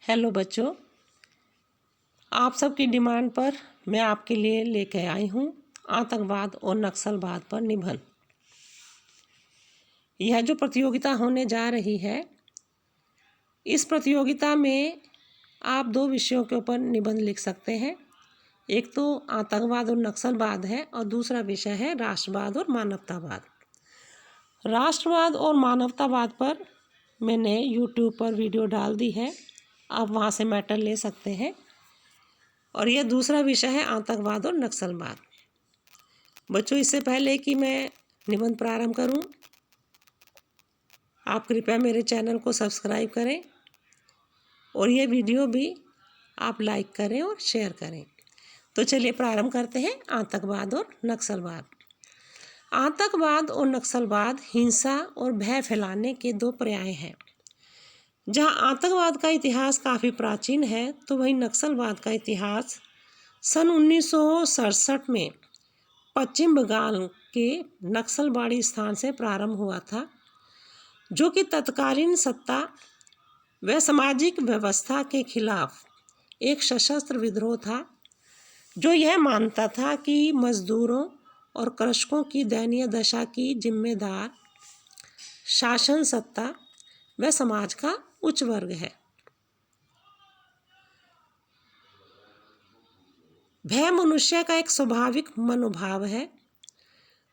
Hello बच्चों, आप सबकी डिमांड पर मैं आपके लिए लेकर आई हूँ आतंकवाद और नक्सलवाद पर निबंध। यह जो प्रतियोगिता होने जा रही है, इस प्रतियोगिता में आप दो विषयों के ऊपर निबंध लिख सकते हैं। एक तो आतंकवाद और नक्सलवाद है और दूसरा विषय है राष्ट्रवाद और मानवतावाद। राष्ट्रवाद और मानवतावाद पर मैंने यूट्यूब पर वीडियो डाल दी है, आप वहाँ से मैटर ले सकते हैं। और यह दूसरा विषय है आतंकवाद और नक्सलवाद। बच्चों, इससे पहले कि मैं निबंध प्रारंभ करूं, आप कृपया मेरे चैनल को सब्सक्राइब करें और यह वीडियो भी आप लाइक करें और शेयर करें। तो चलिए प्रारंभ करते हैं आतंकवाद और नक्सलवाद। आतंकवाद और नक्सलवाद हिंसा और भय फैलाने के दो पर्याय हैं। जहां आतंकवाद का इतिहास काफ़ी प्राचीन है, तो वहीं नक्सलवाद का इतिहास सन 1967 में पश्चिम बंगाल के नक्सलबाड़ी स्थान से प्रारंभ हुआ था, जो कि तत्कालीन सत्ता व सामाजिक व्यवस्था के खिलाफ एक सशस्त्र विद्रोह था, जो यह मानता था कि मजदूरों और कृषकों की दयनीय दशा की जिम्मेदार शासन सत्ता व समाज का उच्च वर्ग है। भय मनुष्य का एक स्वाभाविक मनोभाव है,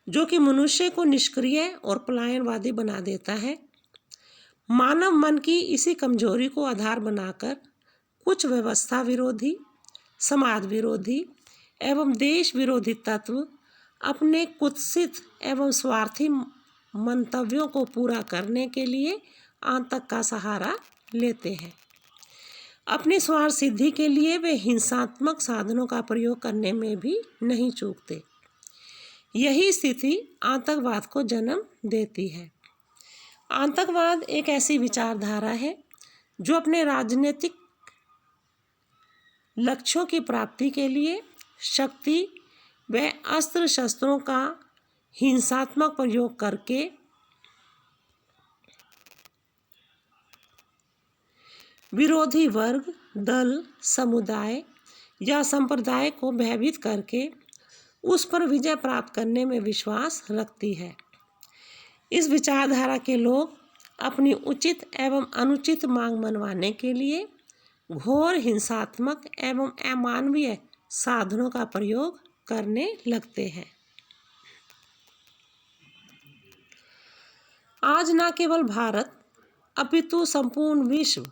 जो कि मनुष्य को निष्क्रिय और पलायनवादी बना देता है। मानव मन की इसी कमजोरी को आधार बनाकर कुछ व्यवस्था विरोधी, समाज विरोधी एवं देश विरोधी तत्व अपने कुत्सित एवं स्वार्थी मंतव्यों को पूरा करने के लिए आतंक का सहारा लेते हैं। अपनी स्वार्थ सिद्धि के लिए वे हिंसात्मक साधनों का प्रयोग करने में भी नहीं चूकते। यही स्थिति आतंकवाद को जन्म देती है। आतंकवाद एक ऐसी विचारधारा है जो अपने राजनीतिक लक्ष्यों की प्राप्ति के लिए शक्ति व अस्त्र शस्त्रों का हिंसात्मक प्रयोग करके विरोधी वर्ग, दल, समुदाय या संप्रदाय को भयभीत करके उस पर विजय प्राप्त करने में विश्वास रखती है। इस विचारधारा के लोग अपनी उचित एवं अनुचित मांग मनवाने के लिए घोर हिंसात्मक एवं अमानवीय साधनों का प्रयोग करने लगते हैं। आज न केवल भारत अपितु संपूर्ण विश्व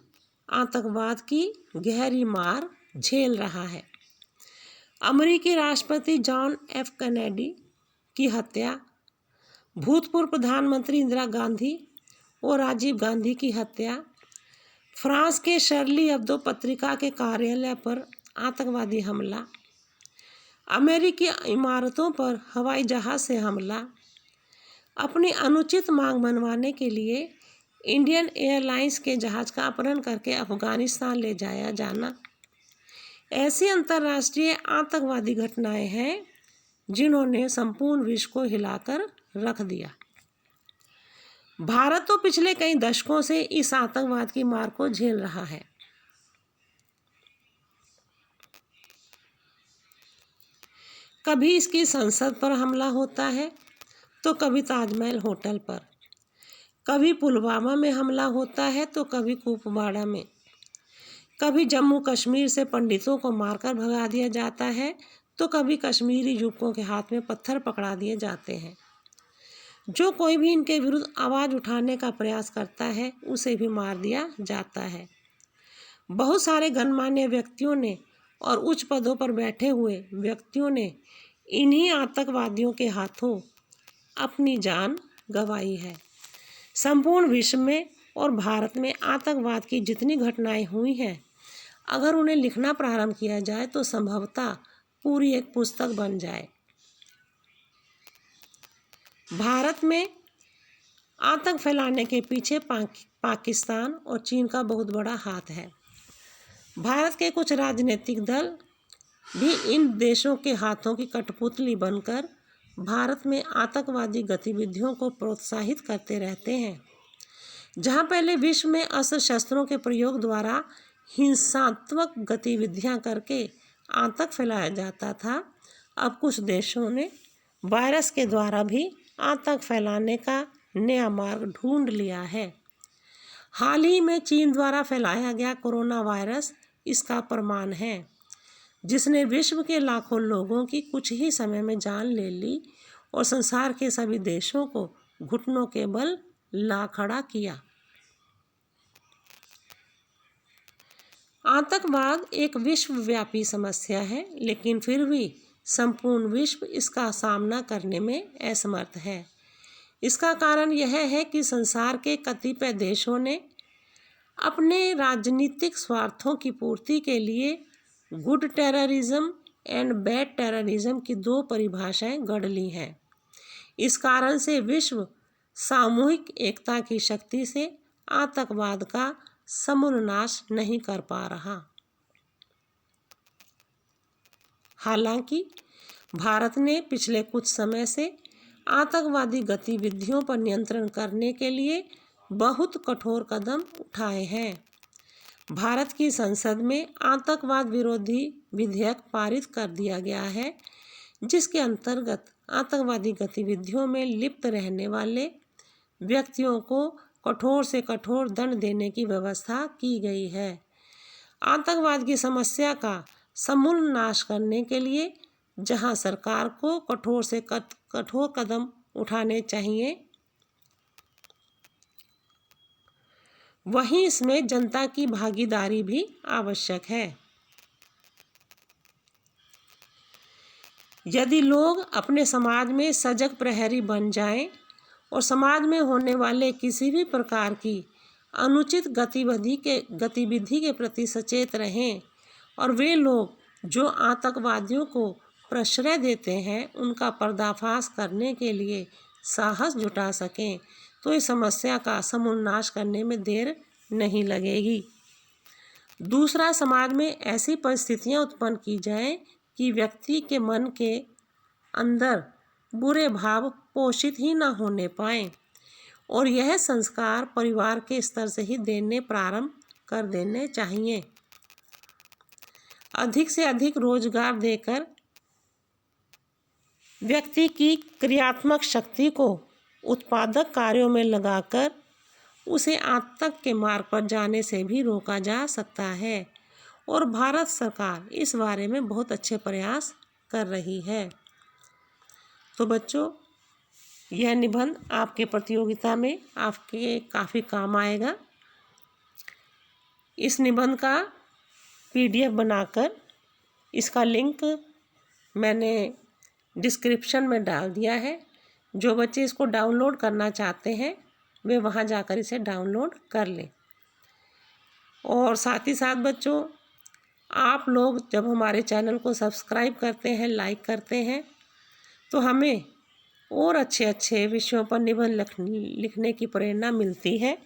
आतंकवाद की गहरी मार झेल रहा है। अमेरिकी राष्ट्रपति जॉन एफ कैनेडी की हत्या, भूतपूर्व प्रधानमंत्री इंदिरा गांधी और राजीव गांधी की हत्या, फ्रांस के शर्ली एब्दो पत्रिका के कार्यालय पर आतंकवादी हमला, अमेरिकी इमारतों पर हवाई जहाज से हमला, अपनी अनुचित मांग मनवाने के लिए इंडियन एयरलाइंस के जहाज का अपहरण करके अफगानिस्तान ले जाया जाना, ऐसी अंतर्राष्ट्रीय आतंकवादी घटनाएं हैं जिन्होंने संपूर्ण विश्व को हिलाकर रख दिया। भारत तो पिछले कई दशकों से इस आतंकवाद की मार को झेल रहा है। कभी इसकी संसद पर हमला होता है, तो कभी ताजमहल होटल पर, कभी पुलवामा में हमला होता है, तो कभी कुपवाड़ा में, कभी जम्मू कश्मीर से पंडितों को मारकर भगा दिया जाता है, तो कभी कश्मीरी युवकों के हाथ में पत्थर पकड़ा दिए जाते हैं। जो कोई भी इनके विरुद्ध आवाज़ उठाने का प्रयास करता है, उसे भी मार दिया जाता है। बहुत सारे गणमान्य व्यक्तियों ने और उच्च पदों पर बैठे हुए व्यक्तियों ने इन्हीं आतंकवादियों के हाथों अपनी जान गंवाई है। संपूर्ण विश्व में और भारत में आतंकवाद की जितनी घटनाएं हुई हैं, अगर उन्हें लिखना प्रारंभ किया जाए तो संभवतः पूरी एक पुस्तक बन जाए। भारत में आतंक फैलाने के पीछे पाकिस्तान और चीन का बहुत बड़ा हाथ है। भारत के कुछ राजनीतिक दल भी इन देशों के हाथों की कठपुतली बनकर भारत में आतंकवादी गतिविधियों को प्रोत्साहित करते रहते हैं। जहां पहले विश्व में अस्त्र शस्त्रों के प्रयोग द्वारा हिंसात्मक गतिविधियां करके आतंक फैलाया जाता था, अब कुछ देशों ने वायरस के द्वारा भी आतंक फैलाने का नया मार्ग ढूंढ लिया है। हाल ही में चीन द्वारा फैलाया गया कोरोना वायरस इसका प्रमाण है, जिसने विश्व के लाखों लोगों की कुछ ही समय में जान ले ली और संसार के सभी देशों को घुटनों के बल ला खड़ा किया। आतंकवाद एक विश्वव्यापी समस्या है, लेकिन फिर भी संपूर्ण विश्व इसका सामना करने में असमर्थ है। इसका कारण यह है कि संसार के कतिपय देशों ने अपने राजनीतिक स्वार्थों की पूर्ति के लिए good terrorism and bad terrorism की दो परिभाषाएं गढ़ ली हैं। इस कारण से विश्व सामूहिक एकता की शक्ति से आतंकवाद का समूल नाश नहीं कर पा रहा। हालांकि भारत ने पिछले कुछ समय से आतंकवादी गतिविधियों पर नियंत्रण करने के लिए बहुत कठोर कदम उठाए हैं। भारत की संसद में आतंकवाद विरोधी विधेयक पारित कर दिया गया है, जिसके अंतर्गत आतंकवादी गतिविधियों में लिप्त रहने वाले व्यक्तियों को कठोर से कठोर दंड देने की व्यवस्था की गई है। आतंकवाद की समस्या का समूल नाश करने के लिए जहां सरकार को कठोर से कठोर कदम उठाने चाहिए, वहीं इसमें जनता की भागीदारी भी आवश्यक है। यदि लोग अपने समाज में सजग प्रहरी बन जाएं और समाज में होने वाले किसी भी प्रकार की अनुचित गतिविधि के प्रति सचेत रहें और वे लोग जो आतंकवादियों को प्रश्रय देते हैं उनका पर्दाफाश करने के लिए साहस जुटा सकें, तो इस समस्या का समूल नाश करने में देर नहीं लगेगी। दूसरा, समाज में ऐसी परिस्थितियां उत्पन्न की जाएं कि व्यक्ति के मन के अंदर बुरे भाव पोषित ही न होने पाएं और यह संस्कार परिवार के स्तर से ही देने प्रारंभ कर देने चाहिए। अधिक से अधिक रोजगार देकर व्यक्ति की क्रियात्मक शक्ति को उत्पादक कार्यों में लगाकर उसे आतंक के मार्ग पर जाने से भी रोका जा सकता है और भारत सरकार इस बारे में बहुत अच्छे प्रयास कर रही है। तो बच्चों, यह निबंध आपके प्रतियोगिता में आपके काफ़ी काम आएगा। इस निबंध का PDF बनाकर इसका लिंक मैंने डिस्क्रिप्शन में डाल दिया है। जो बच्चे इसको डाउनलोड करना चाहते हैं वे वहां जाकर इसे डाउनलोड कर लें। और साथ ही साथ बच्चों, आप लोग जब हमारे चैनल को सब्सक्राइब करते हैं, लाइक करते हैं, तो हमें और अच्छे अच्छे विषयों पर निबंध लिखने की प्रेरणा मिलती है।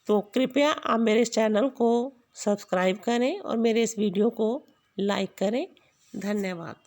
तो कृपया आप मेरे इस चैनल को सब्सक्राइब करें और मेरे इस वीडियो को लाइक करें। धन्यवाद।